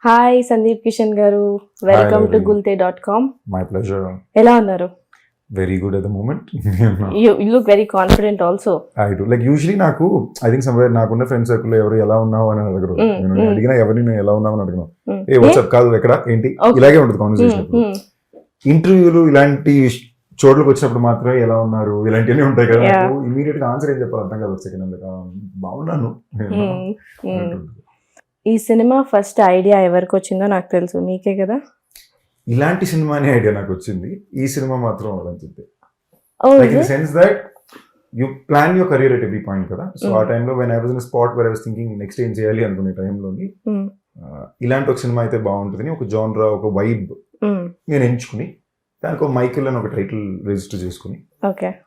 Hi Sandeep Kishan గారు, welcome to Gulte.com. My pleasure. ఎలా ఉన్నారు? Very good at the moment. You look very confident also. I do. Like usually నాకు I think somewhere నాకున్న friend circle ఎవరు ఎలా ఉన్నావు అని అడగరు. నేను అడిగినా ఎవరిని నేను ఎలా ఉన్నావు అని అడగను. ఏ వాట్సాప్ కాదు ఎక్కడ ఏంటి ఇలాగే ఉంటుంది కాన్వర్సేషన్. ఇంటర్వ్యూలు ఇలాంటి చోట్లకు వచ్చినప్పుడు మాత్రమే ఎలా ఉన్నారు ఇలాంటివన్నీ ఉంటాయి కదా. ఇమీడియట్ గా ఆన్సర్ ఏం చెప్పాలి అర్థం కాదు. సెకండ్ బాగున్నాను. ఈ సినిమా ఫస్ట్ ఐడియా ఎవరికి వచ్చిందో నాకు తెలుసు, మీకే కదా. ఇలాంటి సినిమా అనే ఐడియా నాకు వచ్చింది. ఈ సినిమా మాత్రం అవ్వాలని like in sense that you plan your career at every point కదా. సో ఆ టైంలో when I was in spot where I was thinking next ఏం చేయాలి అనుకునే టైంలోని ఇలాంటి ఒక సినిమా అయితే బాగుంటుంది, ఒక జాన్రా ఒక వైబ్ నేను ఎంచుకుని దానికి ఒక మైకిల్ అని ఒక టైటిల్ రిజిస్టర్ చేసుకుని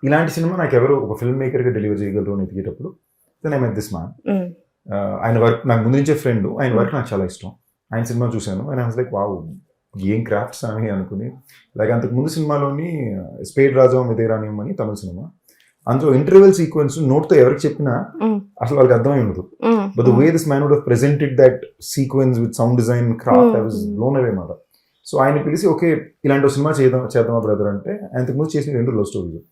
ఇలాంటి సినిమా నాకు ఎవరు ఒక ఫిల్మ్ మేకర్ గా డెలివర్ చేయగలరు అని ఎదిగేటప్పుడు then I met this man. ఆయన వర్క్ నాకు ముందు నుంచే ఫ్రెండ్, ఆయన వర్క్ నాకు చాలా ఇష్టం. ఆయన సినిమా చూశాను and I was like wow ఏం క్రాఫ్ట్స్ అని అనుకుని. లైక్ అంతకు ముందు సినిమాలోని స్పేడ్ రాజం విదేరాణ్యం అని తమిళ సినిమా, అందులో ఇంటర్వెల్ సీక్వెన్స్ నోట్తో ఎవరికి చెప్పినా అసలు వాళ్ళకి అర్థమై ఉండదు. But the way this man would have presented that sequence with sound design craft I was blown away మాట. సో ఆయన పిలిచి ఓకే ఇలాంటి ఒక సినిమా చేద్దామా బ్రదర్ అంటే, అంతకు ముందు చేసిన 2 love stories.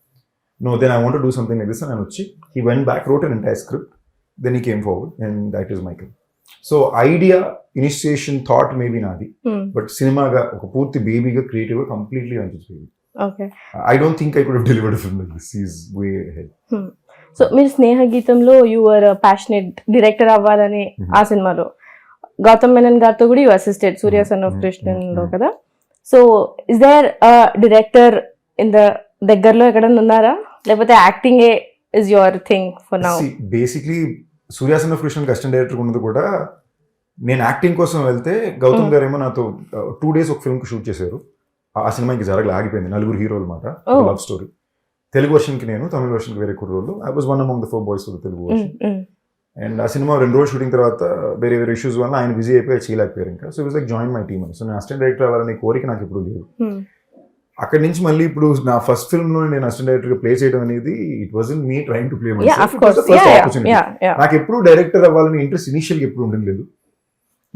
No then I want to do something like this అని ఆయన వచ్చి he went back, wrote an entire script, then he came forward and that is Michael. So idea, initiation, thought maybe naadi, but cinema ga oka poorthi baby ga creative ga completely Anjit's baby. Okay. I don't think I could have delivered a film like this. He's way ahead. So meer Sneha Geetamlo you were a passionate director avvalani aa cinema lo Gautam Menon gartho kuda you assisted Surya Son of Krishnan lo kada. So is there a director in the దగ్గరలో ఎక్కడన్నా ఉన్నారా, లేకపోతే acting is your thing for now? See, basically Surya son of Krishna assistant director ఉన్నది కూడా నేను acting కోసం వెళ్తే గౌతమ్ గారు ఏమో నాతో 2 days ఒక ఫిల్మ్ కి షూట్ చేశారు. ఆ సినిమాకి జరగలే, ఆగిపోయింది. 4 హీరోలు అన్నమాట, లవ్ స్టోరీ. తెలుగు వర్షన్ కి నేను, తమిళ వర్షన్ కి వేరే కుర్రోళ్ళు. I was one among the 4 boys for the Telugu version. And ఆ సినిమా 2 రోజులు షూటింగ్ తర్వాత వేరే వేరే ఇష్యూస్ వల్ల ఆయన బిజీ అయిపోయి చేయలేకపోయారు ఇంకా. So it was like join my team అని. సో నేను అసిస్టెంట్ డైరెక్టర్ అవ్వాలనే కోరిక నాకు ఎప్పుడు లేదు. అక్కడి నుంచి మళ్ళీ ఇప్పుడు నా ఫస్ట్ ఫిల్మ్ లో నేను అసిస్టెంట్ డైరెక్టర్ గా ప్లే చేయడం అనేది it was in me trying to play my self. It was the first opportunity. నాకు ఎప్పుడు డైరెక్టర్ అవ్వాలని ఇంట్రెస్ట్ ఇనిషియల్ గా ఎప్పుడు ఉండలేదు.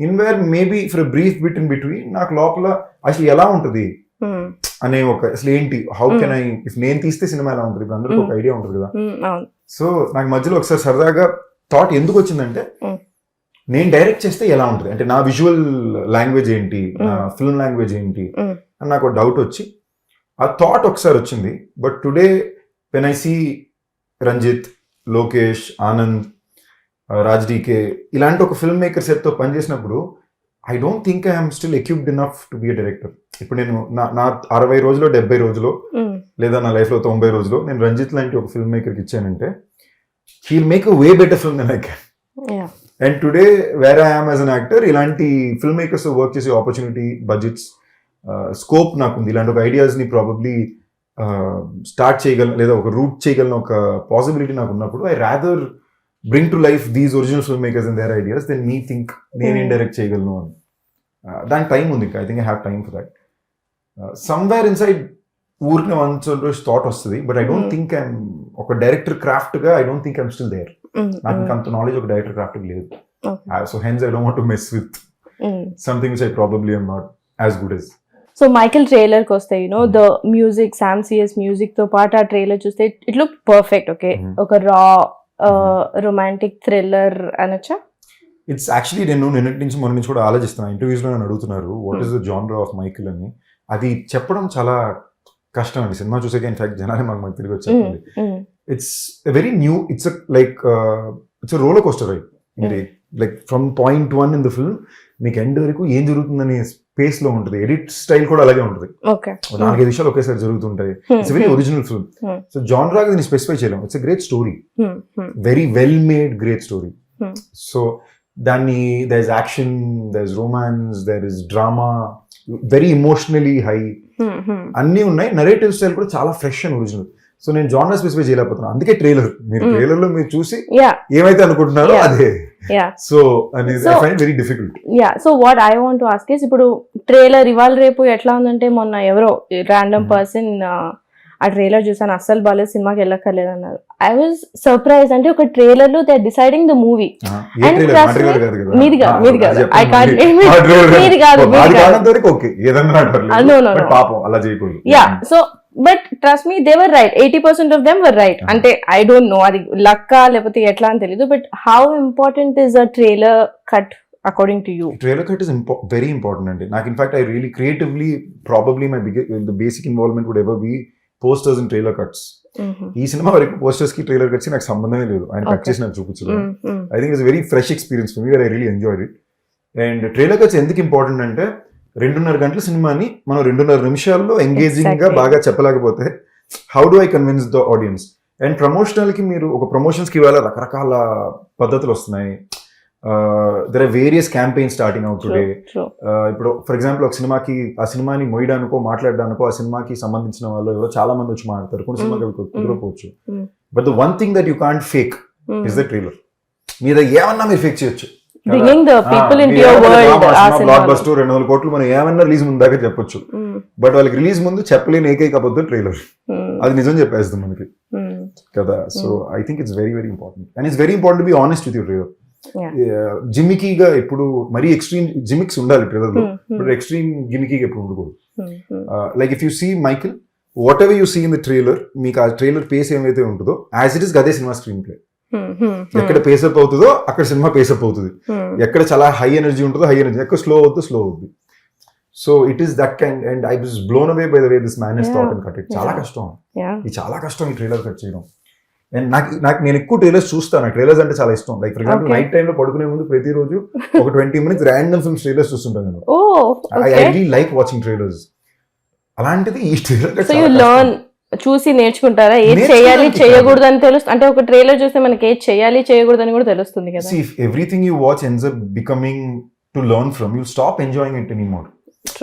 In where maybe for brief bit in between నాకు లోపల అసలు ఎలా ఉంటుంది అనే ఒక అసలు ఏంటి హౌ కెన్ ఐ ఇఫ్ నేను తీస్తే సినిమా ఎలా ఉంటుంది, ఇప్పుడు అందరికీ ఒక ఐడియా ఉంటుంది కదా. సో నాకు మధ్యలో ఒకసారి సరదాగా థాట్ ఎందుకు వచ్చిందంటే నేను డైరెక్ట్ చేస్తే ఎలా ఉంటుంది, అంటే నా విజువల్ లాంగ్వేజ్ ఏంటి, నా ఫిల్మ్ లాంగ్వేజ్ ఏంటి అని నాకు డౌట్ వచ్చి ఆ థాట్ ఒకసారి వచ్చింది. But today when I see Ranjith, Lokesh, Anand, Raj DK ఇలాంటి ఒక ఫిల్మ్ మేకర్ సెట్తో పనిచేసినప్పుడు I don't think I'm still equipped enough to be a director. ఇప్పుడు నేను నా 60 రోజులో 70 రోజులో లేదా నా లైఫ్లో 90 రోజులో నేను రంజిత్ లాంటి ఒక ఫిల్మ్ మేకర్కి ఇచ్చానంటే he'll make a way better film than I can. And today where I am as an actor ఇలాంటి ఫిల్మ్ మేకర్స్ వర్క్ చేసే ఆపర్చునిటీ, బడ్జెట్స్, స్కోప్ నాకుంది. ఇలాంటి ఒక ఐడియాస్ని ప్రాబబ్లీ స్టార్ట్ చేయగలను లేదా ఒక రూట్ చేయగలను ఒక పాసిబిలిటీ నాకు ఉన్నప్పుడు I rather bring to life these original film makers and their ideas then me think నేనేం డైరెక్ట్ చేయగలను అని. దానికి టైం ఉంది ఇంకా. I think I have time for that. Somewhere inside ఊరికి వన్స్ థాట్ వస్తుంది. But I don't think I'm ఒక director craft గా I don't think I'm still there. నాకు ఇంకా అంత నాలెడ్జ్ ఒక డైరెక్టర్ క్రాఫ్ట్ లేదు. So hence I don't want to mess with something which I probably I'm not as good as. So Michael trailer కి వస్తే the music, Sam CS music తో పాటు ఆ ట్రైలర్ చూస్తే ఇట్ లుక్ పర్ఫెక్ట్. ఓకే, ఒక రా romantic thriller అనొచ్చా? It's actually నేను నిన్నటి నుంచి మొన్న నుంచి కూడా ఆలోచిస్తున్నాను. ఇంటర్వ్యూస్ లో నన్ను అడుగుతున్నారు what is the genre of Michael అని. అది చెప్పడం చాలా కష్టం అండి. సినిమా చూసాక ఇన్ఫాక్ట్ జనాలే మాకు తిరిగి వచ్చేది. It's very new, it's like it's roller coaster ride. Like from point 1 in the film మీకు ఎండ్ వరకు ఏం జరుగుతుందనే స్పేస్ లో ఉంటుంది. ఎడిట్ స్టైల్ కూడా అలాగే ఉంటుంది. 4-5 విషయాలు ఒకేసారి జరుగుతుంటాయి. It's very original film. So జానరాగా దీన్ని స్పెసిఫై చేయలేము. It's great story, very well made great story. So దాన్ని there is action, there is romance, there is drama, very emotionally high, అన్నీ ఉన్నాయి. నరేటివ్ స్టైల్ కూడా చాలా ఫ్రెష్ అండ్ ఒరిజినల్. సో నేను genre specify చేయలేకపోతున్నాను. అందుకే ట్రైలర్ ట్రైలర్ లో మీరు చూసి ఏమైతే అనుకుంటున్నారో అదే. సో అనేది I find very difficult. So what I want to ask is, ఇప్పుడు ట్రైలర్ ఇవాళ రేపు ఎట్లా ఉందంటే మొన్న ఎవరో ర్యాండమ్ పర్సన్ ఆ ట్రైలర్ చూసాను అస్సలు బాగాలేదు సినిమాకి వెళ్ళక్కర్లేదు అన్నారు. I was surprise. అంటే ఒక ట్రైలర్ లో they are deciding the movie. And మీది కాదు ఐ కాంట్ మీది కాదు yeah. So but trust me they were right, 80% of them were right. అంటే ఐ డోంట్ నో అది లక్కా లేకపోతే ఎట్లా అని తెలీదు, but how important is a trailer cut according to you? Trailer cut is very important అండి నాకు. In fact I really creatively probably the basic involvement would ever be posters and trailer cuts. ఈ cinema వరకు posters కి trailer cuts నాకు సంబంధమే లేదు. ఆయన cut చేసి నాకు చూపించలేదు. I think it's very fresh experience for me, I really enjoyed it. And trailer cuts ఎందుకు ఇంపార్టెంట్ అంటే 2.5 గంటల సినిమాని మనం 2.5 నిమిషాల్లో ఎంగేజింగ్ గా బాగా చెప్పలేకపోతే how do I convince the audience? And promotional కి మీరు ఒక ప్రమోషన్స్ కి ఇవాళ రకరకాల పద్ధతులు వస్తున్నాయి. There are various campaign starting out today. ఇప్పుడు ఫర్ ఎగ్జాంపుల్ ఒక సినిమాకి ఆ సినిమాని మోయడానికో మాట్లాడడానికో ఆ సినిమాకి సంబంధించిన వాళ్ళు ఎవరో చాలా మంది వచ్చి మాట్లాడతారు. కొన్ని సినిమాకి కుదరపోవచ్చు. But the one thing that you can't fake is the trailer. మీద ఏమన్నా మీరు ఫేక్ చేయొచ్చు. బ్లాక్ బస్టర్ 200 కోట్లు మనం ఏమన్నా రిలీజ్ ముందు దాకా చెప్పొచ్చు. బట్ వాళ్ళకి రిలీజ్ ముందు చెప్పలేని ఏకైక అబద్ధం ట్రైలర్. అది నిజం చెప్పేస్తుంది మనకి కదా. So I think it's very very important. And it's very important to be honest with your trailer. జిమికీగా ఎప్పుడు మరీ ఎక్స్ట్రీమ్ జిమిక్స్ ఉండాలి ట్రైలర్ లో, బట్ ఎక్స్ట్రీమ్ గిమికీగా ఎప్పుడు ఉండకూడదు. Like if you see Michael, whatever you see in the trailer, మీకు ఆ ట్రైలర్ పేస్ ఏమైతే ఉంటుందో యాజ్ ఇట్ ఇస్ అదే సినిమా స్క్రీన్ ప్లే. ఎక్కడ పేసప్ అవుతుందో అక్కడ సినిమా పేసప్ అవుతుంది. ఎక్కడ చాలా హై ఎనర్జీ ఉంటుందో హై ఎనర్జీ, ఎక్కడ స్లో అవుతుందో స్లో అవుతుంది. So it is that kind. And I was blown away by the way this man has thought and cut it. చాలా కష్టం, ఇది చాలా కష్టం ఈ ట్రైలర్ కట్ చేయడం. అండ్ నాకు నేను ఎక్కువ ట్రైలర్స్ చూస్తాను. ట్రైలర్స్ అంటే చాలా ఇష్టం. Like for example night time లో పడుకునే ముందు ప్రతిరోజు ఒక 20 minutes ర్యాండమ్ ఫిల్మ్స్ ట్రైలర్స్ చూస్తుంటాను నేను. I really like watching trailers. అలాంటిది ఈ ట్రైలర్ చూసి నేర్చుకుంటారా? ఏది చేయాలి చేయకూడదు అని తెలుస్తుంది. అంటే ఒక ట్రైలర్ చూస్తే మనకి ఏది చేయాలి చేయకూడదు అని కూడా తెలుస్తుంది కదా. See, if everything you watch ends up becoming to learn from, you'll stop enjoying it anymore.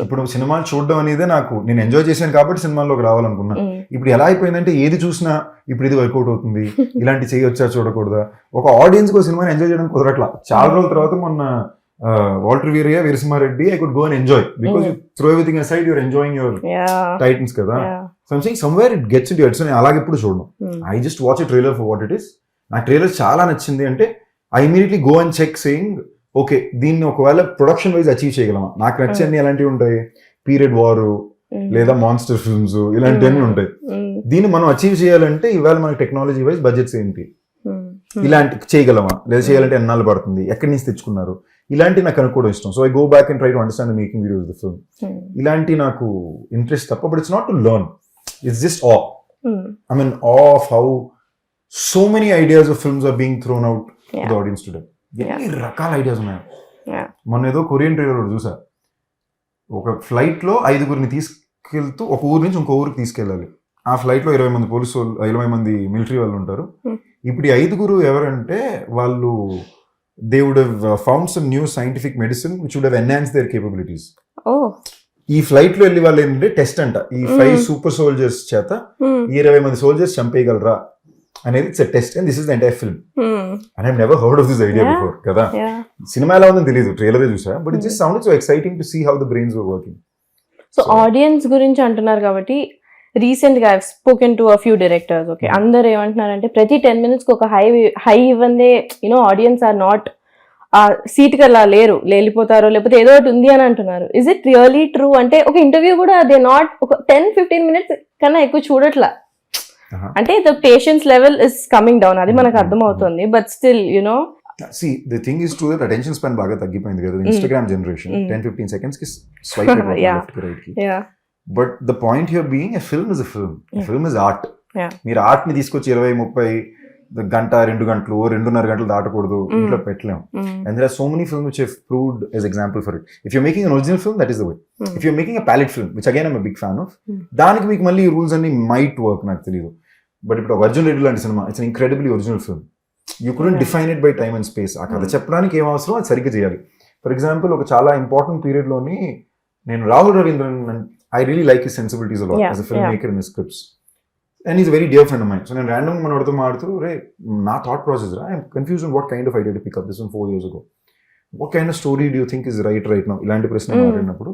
ఇప్పుడు సినిమాలు చూడడం అనేది నేను ఎంజాయ్ చేశాను కాబట్టి సినిమాల్లోకి రావాలనుకున్నా. ఇప్పుడు ఎలా అయిపోయిందంటే ఏది చూసినా ఇప్పుడు ఇది వర్కౌట్ అవుతుంది, ఇలాంటి చేయొచ్చా చూడకూడదా. ఒక ఆడియన్స్ కు సినిమాని ఎంజాయ్ చేయడం కుదరట్లా. చాలా రోజుల తర్వాత మొన్న Waltair Veerayya, Veera Simha Reddy, I could go and enjoy because you throw everything aside, you're enjoying your titans కదా. So I'm saying somewhere it gets into your head. So నేను అలాగే ఎప్పుడు చూడను. I just watch a trailer for what it is. నాకు trailer చాలా నచ్చింది అంటే I immediately go and check saying okay దీన్ని ఒకవేళ ప్రొడక్షన్ వైజ్ అచీవ్ చేయగలమా. నాకు నచ్చని ఎలాంటివి ఉంటాయి, పీరియడ్ వారు లేదా మాన్స్టర్ ఫిల్మ్స్ ఇలాంటివన్నీ ఉంటాయి. దీన్ని మనం అచీవ్ చేయాలంటే ఇవాళ మనకి టెక్నాలజీ వైజ్ బడ్జెట్స్ ఏంటి, ఇలాంటి చేయగలమా, లేదా చేయాలంటే ఎన్నాళ్ళు పడుతుంది, ఎక్కడి నుంచి తెచ్చుకున్నారు, ఇలాంటి నాకు అనుకోవడం ఇష్టం. So I go back and try to understand the making videos the film. ఇలాంటి నాకు ఇంట్రెస్ట్ తప్ప, but it's not to learn, it's just awe. I mean awe of how so many ideas of films are being thrown out to the audience today. ఎన్ని రకాల ideas ఉన్నాయి. మొన్న ఏదో Korean trailer చూసా. ఒక ఫ్లైట్ లో 5 తీసుకెళ్తూ ఒక ఊరు నుంచి ఇంకో ఊరికి తీసుకెళ్ళాలి. ఆ ఫ్లైట్ లో 20 మంది పోలీసు వాళ్ళు, 20 మంది మిలిటరీ వాళ్ళు ఉంటారు. ఇప్పుడు ఈ 5 ఎవరంటే వాళ్ళు they would have found some new scientific medicine which would have enhanced their capabilities. ఈ ఫ్లైట్ లో వెళ్ళి వాళ్ళు ఏంటంటే టెస్ట్ అంట, ఈ 5 సూపర్ సోల్జర్స్ చేత ఈ 20 మంది సోల్జర్స్ చంపేయగలరా అనేది it's a test. And this is the entire film. And I never heard of this idea before కదా. సినిమా ఎలా ఉందని తెలియదు, ట్రైలరే చూసా. But it just sounded so exciting to see how the brains were working. So audience గురించి అంటున్నారు కాబట్టి రీసెంట్ గా I spoken to a few directors. Okay, అందరు ఏమంటున్నారంటే ప్రతి 10 minutes కి ఒక హై ఇవ్వందే ఆడియన్స్ ఆర్ నాట్ ఆ సీట్ కి అలా లేరు, లేలిపోతారో లేకపోతే ఏదో ఒకటి ఉంది అని అంటున్నారు. Is it really true? అంటే ఒక ఇంటర్వ్యూ కూడా దే నాట్ ఒక 10-15 minutes కన్నా ఎక్కువ చూడట్లా. అంటే the patience level is coming down, అది మనకు అర్థమవుతుంది. But still see the thing is true that attention span బాగా తగ్గిపోయింది కదా. Instagram generation 10-15 seconds కి స్వైప్ left to right కి. But the point here being a film is a film. A film is art. మీరు art ని తీసుకొచ్చి 20-30 గంట 2 గంటలు 2.5 గంటలు దాటకూడదు, ఇంట్లో పెట్టలేము. And there are so many films which have proved as example for it. If you're making an original film, that is the way. If you're making a palette film, which again I'm a big fan of, దానికి మీకు మళ్ళీ rules అన్ని might work, నాకు తెలియదు. But ఇప్పుడు అర్జున్ రెడ్డి లాంటి cinema, it's an incredibly original film. You couldn't define it by time and space. ఆ కథ చెప్పడానికి ఏం అవసరం అది సరిగ్గా చేయాలి. ఫర్ ఎగ్జాంపుల్ ఒక చాలా ఇంపార్టెంట్ పీరియడ్ లోని నేను Rahul Ravindran, I really like his sensibilities a lot as a film maker in his scripts. And is very dear friend of mind. So నేను ర్యాండమ్ మనతో మాడుతూ నా thought process I'm confuse on what kind of idea to pick up this 4 years ago. What kind of story do you think is right now? ఇలాంటి ప్రశ్న మాట్లాడినప్పుడు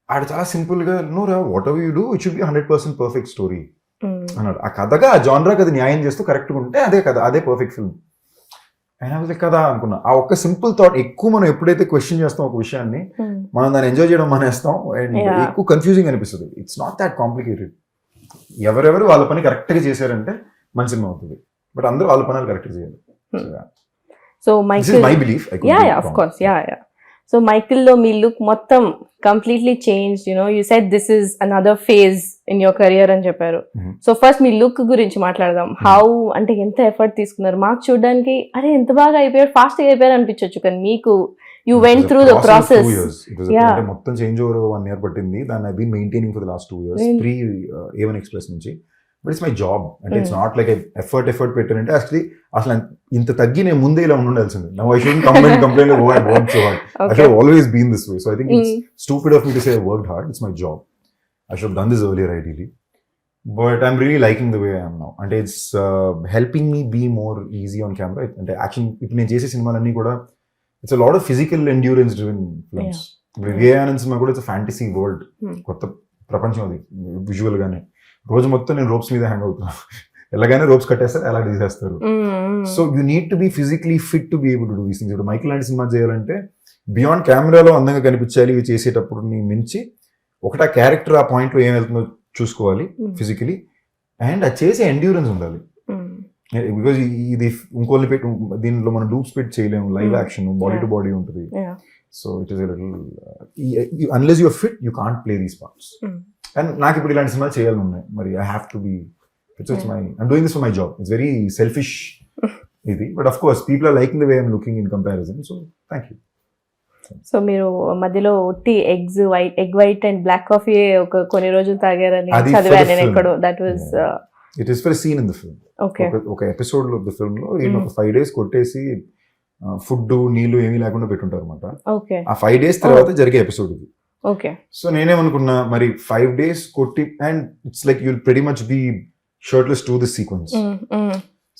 ఆడ చాలా simple గా, నో రా, whatever you do it should be 100% perfect story. అన్నాడు. ఆ కథగా ఆ జానరాకి అది న్యాయం చేస్తూ కరెక్ట్గా ఉంటే అదే కథ, అదే పర్ఫెక్ట్ ఫిల్మ్. అయినా కదా అనుకున్నా. ఆ ఒక్క సింపుల్ థాట్ ఎక్కువ మనం ఎప్పుడైతే క్వశ్చన్ చేస్తాం ఒక విషయాన్ని, మనం దాన్ని ఎంజాయ్ చేయడం మానేస్తాం అండ్ ఎక్కువ కన్ఫ్యూజింగ్ అనిపిస్తుంది. It's not that complicated. ఎవరెవరు వాళ్ళ పని కరెక్ట్గా చేశారంటే మంచి సినిమా అవుతుంది. బట్ అందరూ వాళ్ళ పనులు కరెక్ట్గా చేయాలి. So my belief. Of course. So మైకిల్లో మీ లుక్ మొత్తం completely change. You said this is another phase in your career అని చెప్పారు. సో ఫస్ట్ మీ లుక్ గురించి మాట్లాడదాం. హౌ అంటే ఎంత ఎఫర్ట్ తీసుకున్నారు? మాకు చూడడానికి అరే ఎంత బాగా అయిపోయారు, ఫాస్ట్ గా అయిపోయారు అనిపించవచ్చు, కానీ మీకు you went through the process. మొత్తం చేంజ్ ఓవర్ 1 year పట్టింది. దాన్ని I been maintaining for the last 2 years pre A1 express నుంచి. బట్ ఇట్స్ మై జాబ్ అంటే ఇట్స్ నాట్ లైక్ ఎఫర్ట్ పెట్టారంటే అసలు ఇంత తగ్గి నేను ముందే ఇలా ఉండాల్సింది. Now I shouldn't complain oh I worked so hard. I should have always been this way. So I think it's stupid of me to say I worked hard. It's my job. I should have done this earlier ideally. But I'm really liking the way I am now. And it's helping me be more easy on camera. And action, ఇప్పుడు నేను చేసే సినిమాలన్నీ కూడా it's a lot of physical endurance driven films. ఇప్పుడు Vivekananda cinema కూడా it's a fantasy world. కొత్త ప్రపంచం అది విజువల్ గానే. రోజు మొత్తం నేను రోప్స్ మీద హ్యాంగ్ అవుతున్నా. ఎలాగైనా రోప్స్ కట్టేస్తారు, ఎలా తీసేస్తారు. So you need to be physically fit to be able to do these things. ఇప్పుడు మైకిల్ లాంటి సినిమా చేయాలంటే బియాండ్ కెమెరాలో అందంగా కనిపించాలి. ఇవి చేసేటప్పుడు మించి ఒకటి ఆ క్యారెక్టర్ ఆ పాయింట్లో ఏం వెళ్తుందో చూసుకోవాలి ఫిజికలీ, అండ్ అది చేసే ఎండ్యూరెన్స్ ఉండాలి. బికాజ్ ఇది ఇంకోళ్ళు పెట్టి దీనిలో మనం లూప్స్ పెట్టి చేయలేము. Live action, body to body ఉంటుంది. So it is unless you're fit you can't play these parts. And నాకు ఇప్పుడు ఇలాంటి సినిమాలు చేయాలని ఉన్నాయి. మరి I have to be, I'm doing this for my job. It's very selfish. But of course, people are liking the way I'm looking in comparison. So, thank you. So మీరు మధ్యలో ఒట్టి egg white and black coffee ఒక కొన్ని రోజులు తాగారని చదివాను నేను ఎక్కడో. That was it is for scene in the film. ఒక ఎపిసోడ్ లో ఫిల్మ్ లో ఈయన ఒక 5 days కొట్టేసి ఫుడ్ నీళ్లు ఏమీ లేకుండా పెట్టుంటారు అనమాట. ఆ 5 days తర్వాత జరిగే ఎపిసోడ్ ఇది. ఓకే. సో నేనేమనుకున్నా మరి 5 days కొట్టి, and it's like you'll pretty much be shirtless to this sequence.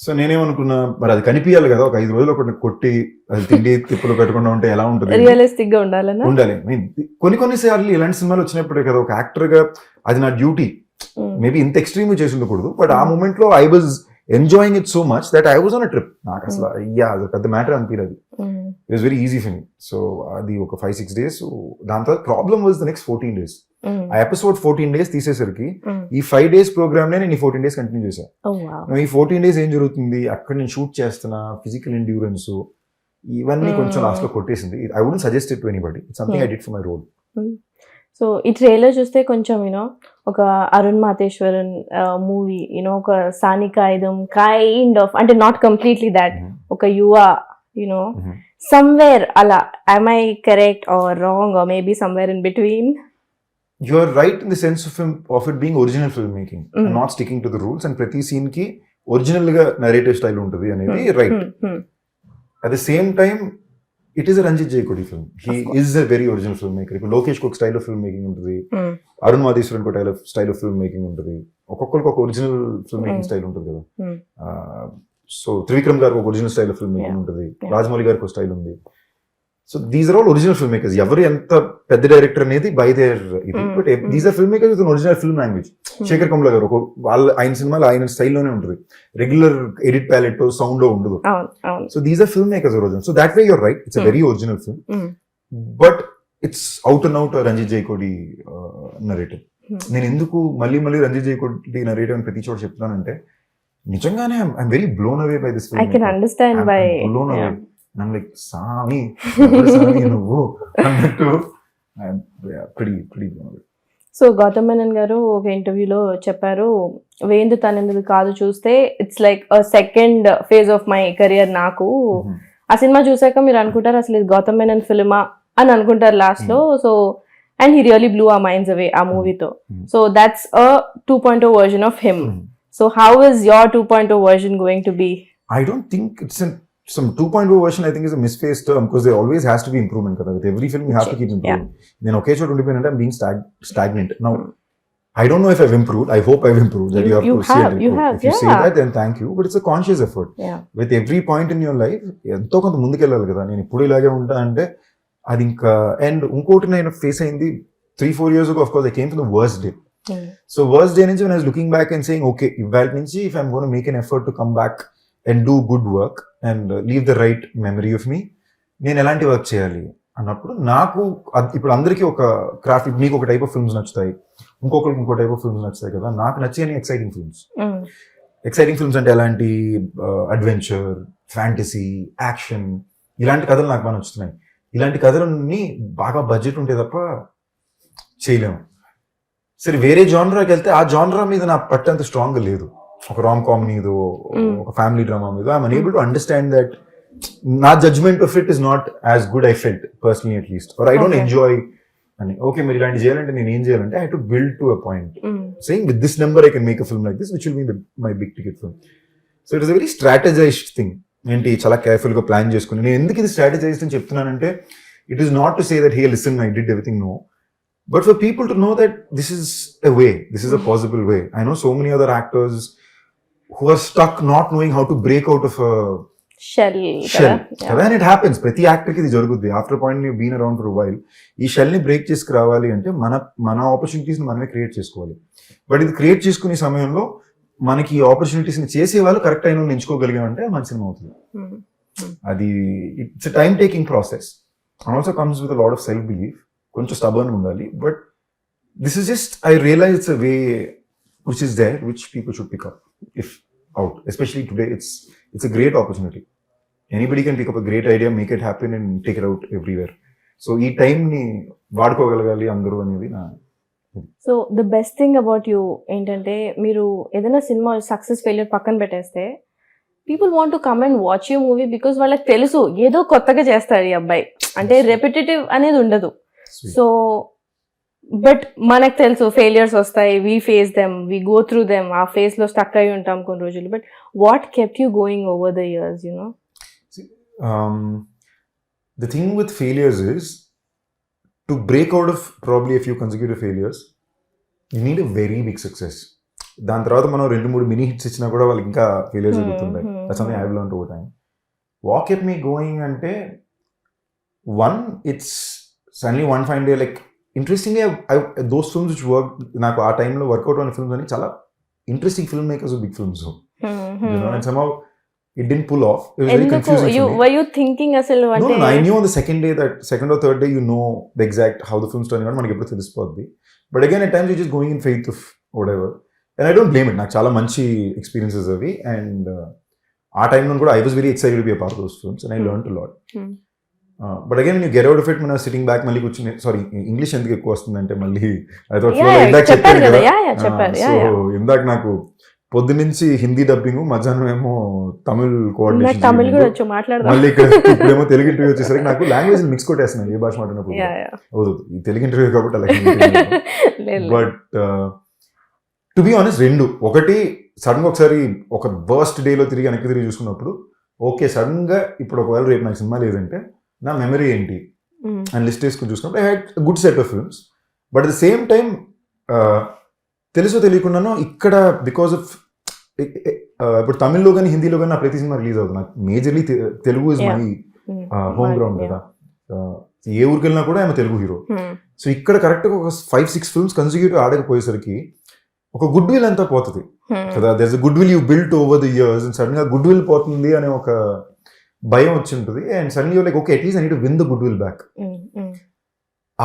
So నేనేమనుకున్నా మరి అది కనిపించాలి కదా, ఒక 5 రోజులు ఒకటి కొట్టి అది తిండి తిప్పులు పెట్టకుండా ఉంటే ఎలా ఉంటుంది, రియలిస్టిక్ గా ఉండాలి. కొన్ని సార్లు ఇలాంటి సినిమాలు వచ్చినప్పుడే కదా ఒక యాక్టర్ గా అది నా డ్యూటీ. మేబీ ఇంత ఎక్స్ట్రీమ్ చేసి ఉండకూడదు, బట్ ఆ మూమెంట్ లో I was enjoying it so much that I was on a trip. నాకు అసలు అయ్యా అది పెద్ద మ్యాటర్ అనిపించదు. It was very easy for me. So అది ఒక 5-6 days. దాని తర్వాత problem was the next 14 days. ఆ ఎపిసోడ్ 14 days తీసేసరికి ఈ 5 days ప్రోగ్రామ్ నేను ఈ 14 days కంటిన్యూ చేశాను. ఈ 14 days ఏం జరుగుతుంది, అక్కడ నేను షూట్ చేస్తున్నా, ఫిజికల్ ఎండ్యూరెన్స్ ఇవన్నీ కొంచెం లాస్ట్ లో కొట్టేసింది. I wouldn't suggest it to anybody. It's something I did for my role. So ఈ ట్రైలర్ చూస్తే కొంచెం ఒక అరుణ్ మాతేశ్వరన్ మూవీ, ఒక సానికాయుధం కైండ్ ఆఫ్, అంటే నాట్ కంప్లీట్లీ దాట్, ఒక యువ somewhere ala. Am I correct or wrong, or maybe somewhere in between? You're right in the sense of it being original filmmaking and not sticking to the rules, and ప్రతి scene ki original ga narrative style untadi anedi right. At the same time it is a Ranjit Jayakodi film. He is a very original filmmaker. Ipo Lokesh ko style of filmmaking untadi, Arun Madheswaran ko style of filmmaking untadi, okkolku ok original filmmaking style untadi kada. So Trivikram గారికి ఒక original style of film making ఉంటుంది, రాజమౌళి గారికి ఒక style ఉంది. So these are all original film makers. ఎవరు ఎంత పెద్ద director అనేది బై దేర్ ఇది, but these are film makers with original film language. Sekhar Kammula గారు ఆయన సినిమాలు ఆయన స్టైల్లోనే ఉంటుంది, రెగ్యులర్ ఎడిట్ ప్యాలెట్ సౌండ్ లో ఉండదు. So these are film makers original. So that way you're right, it's a very original film, but it's out and out Ranjith Jaikodi narrative. నేను ఎందుకు మళ్ళీ రంజిత్ జైకోడి నరేటివ్ అని ప్రతి చోట చెప్తున్నానంటే, నిజంగానే I'm very blown away by this film. I can understand by blown away. I'm like, సామి నువ్వు అన్నట్టు pretty blown away. So Gautham Menon గారు ఒక ఇంటర్వ్యూలో చెప్పారు, వేందు తనెందుకు కాదు చూస్తే it's like second phase of my career నాకు. ఆ సినిమా చూసాక మీరు అనుకుంటారు అసలు ఇది గౌతమ్ మేనన్ ఫిల్మా అని అనుకుంటారు లాస్ట్ లో. So and he really blue our minds away ఆ మూవీతో. So that's a 2.0 version of him. So how is your 2.0 version going to be? I don't think it's some 2.0 version. I think is a misplaced term, because there always has to be improvement kada. With every film you have to keep improving. Then okay chot undipenna I'm being stagnant. Now I don't know if I've improved. I hope I've improved. That you have to if you say that, then thank you, but it's a conscious effort. With every point in your life ఎంతో కొంత ముందుకెళ్ళాలి కదా. నేను ఇప్పుడు ఇలాగే ఉంటా అంటే అది ఇంకా. అండ్ ఇంకోటి నేను ఫేస్ అయింది 3-4 years ago. Of course I came from the worst day. So worst day నుంచి when I was looking back and saying, okay, ఇవాళ నుంచి if I'm going to make an effort to come back and do good work and leave the right memory of me, నేను ఎలాంటి work చేయాలి అన్నప్పుడు నాకు ఇప్పుడు అందరికీ ఒక క్రాఫ్ట్, మీకు ఒక టైప్ ఆఫ్ ఫిల్మ్స్ నచ్చుతాయి, ఇంకొకరికి ఇంకో టైప్ ఆఫ్ ఫిల్మ్స్ నచ్చుతాయి కదా. నాకు నచ్చేది ఎక్సైటింగ్ ఫిల్మ్స్. ఎక్సైటింగ్ ఫిల్మ్స్ అంటే ఎలాంటి అడ్వెంచర్, ఫ్యాంటసీ, యాక్షన్, ఇలాంటి కథలు నాకు బాగా నచ్చుతున్నాయి. ఇలాంటి కథలన్నీ బాగా బడ్జెట్ ఉంటే తప్ప చేయలేము. సరే వేరే జానరాకి వెళ్తే ఆ జానరా మీద నా పట్టు అంత స్ట్రాంగ్గా లేదు. ఒక రామ్ కామ్ మీదో, ఒక ఫ్యామిలీ డ్రామా మీద I'm unable to understand that నా judgement of it is not as good I felt personally at least, or I don't enjoy అని. ఓకే మీరు ఇలాంటి చేయాలంటే నేను ఏం చేయాలంటే I have to build to a point saying with this number I can make a film like this which will be my big ticket film. So it is a very strategized thing. ఏంటి చాలా కేర్ఫుల్గా plan చేసుకుని. నేను ఎందుకు ఇది strategized అని చెప్తున్నానంటే it is not to say that hey listen I did everything, no, but for people to know that this is a way, this is a possible way. I know so many other actors who are stuck not knowing how to break out of a shell. And it happens. ప్రతి యాక్టర్కి ఇది జరుగుద్ది. After point you've been around for a while, ఈ shell ని break చేసుకు రావాలి అంటే మన opportunities ని మనమే క్రియేట్ చేసుకోవాలి. బట్ ఇది క్రియేట్ చేసుకునే సమయంలో మనకి ఈ ఆపర్చునిటీస్ ని చేసే వాళ్ళు కరెక్ట్ అయిన ఎంచుకోగలిగామంటే మంచి సినిమా అవుతుంది. అది it's time taking process. Also comes with lot of self belief. కొంచెం స్టబర్న్ ఉండాలి. But this is just I realize it's a way which is there which people should pick up if out. Especially today it's a great opportunity. Anybody can pick up a great idea, make it happen and take it out everywhere. So ఈ టైంని వాడుకోగలగాలి అందరూ అనేది నా. So the best thing about you ఏంటంటే మీరు ఏదైనా cinema success failure పక్కన పెట్టేస్తే people want to come and watch you movie because వాళ్ళకి తెలుసు ఏదో కొత్తగా చేస్తాడు ఈ అబ్బాయి, అంటే రెపిటేటివ్ అనేది ఉండదు. సో బట్ మనకు తెలుసు ఫెయిలియర్స్ వస్తాయి, we face them, we go through them, ఆ ఫేస్ లో స్టక్ అయి ఉంటాం కొన్ని రోజులు. But what kept you going over the years, you know? The thing with failures is to break out of probably a few consecutive failures you need a very big success. దాని తర్వాత మనం 2-3 mini hits ఇచ్చినా కూడా వాళ్ళకి ఇంకా failures జరుగుతుంటాయి. That's something I've learned over time. What kept me going అంటే one, it's suddenly one fine day, like interestingly those films which worked, నాకు ఆ టైంలో వర్కౌట్ అయిన ఫిల్మ్స్ అని చాలా interesting film makers, big films, you know, and somehow it didn't pull off. It was very confusing for me. Were you thinking asalu ante? No, I knew on the second day, that second or third day, you know the exact how the film's turning out, manaki eppudu telisipoద్ది. But again at times you're just going in faith of whatever, and I don't blame it. నాకు చాలా మంచి experiences అవి, and ఆ టైంలో కూడా I was very excited to be a part of those films and I learned a lot. But again when you get out of it, when I was sitting back, మళ్ళీ కూర్చుని, sorry English ఎందుకు ఎక్కువ వస్తుందంటే మళ్ళీ I thought ఇందాక చెప్పారు కదా, so ఇందాక నాకు పొద్దునుంచి హిందీ డబ్బింగ్, మధ్యాహ్నం ఏమో తమిళ్ కోఆర్డినేషన్, మళ్ళీ ఇక్కడ ఇప్పుడేమో తెలుగు ఇంటర్వ్యూ వచ్చేసరికి నాకు లాంగ్వేజ్ మిక్స్ కొట్టేస్తున్నాను ఏ భాష మాట్లాడినప్పుడు. అవుతుంది ఈ తెలుగు ఇంటర్వ్యూ కాబట్టి అలా. బట్ టు బి ఆనెస్ట్, రెండు, ఒకటి సడన్ గా ఒకసారి ఒక వర్స్ట్ డేలో వెనక్కి తిరిగి చూసుకున్నప్పుడు, ఓకే సడన్ గా ఇప్పుడు ఒకవేళ రేపు నాకు సినిమా లేదంటే నా మెమరీ ఏంటి అని లిస్ట్ వేసుకుని చూసుకున్నప్పుడు I had good set of films. But at the same time తెలుసో తెలియకుండానో ఇక్కడ బికాస్ ఆఫ్ ఇప్పుడు తమిళ్లో కానీ హిందీలో కానీ నా ప్రతి సినిమా రిలీజ్ అవుతుంది. నాకు majorly Telugu is my home ground కదా. ఏ ఊరికి వెళ్ళినా కూడా ఆమె తెలుగు హీరో. సో ఇక్కడ కరెక్ట్గా ఒక 5-6 ఫిల్మ్స్ కన్సిక్యూటివ్ ఆడకపోయేసరికి ఒక గుడ్ విల్ అంతా పోతుంది కదా. There is a goodwill you built over the years, and sudden గా గుడ్ విల్ పోతుంది అనే ఒక భయం వచ్చి ఉంటుంది. And suddenly you're like okay at least I need to win the goodwill back.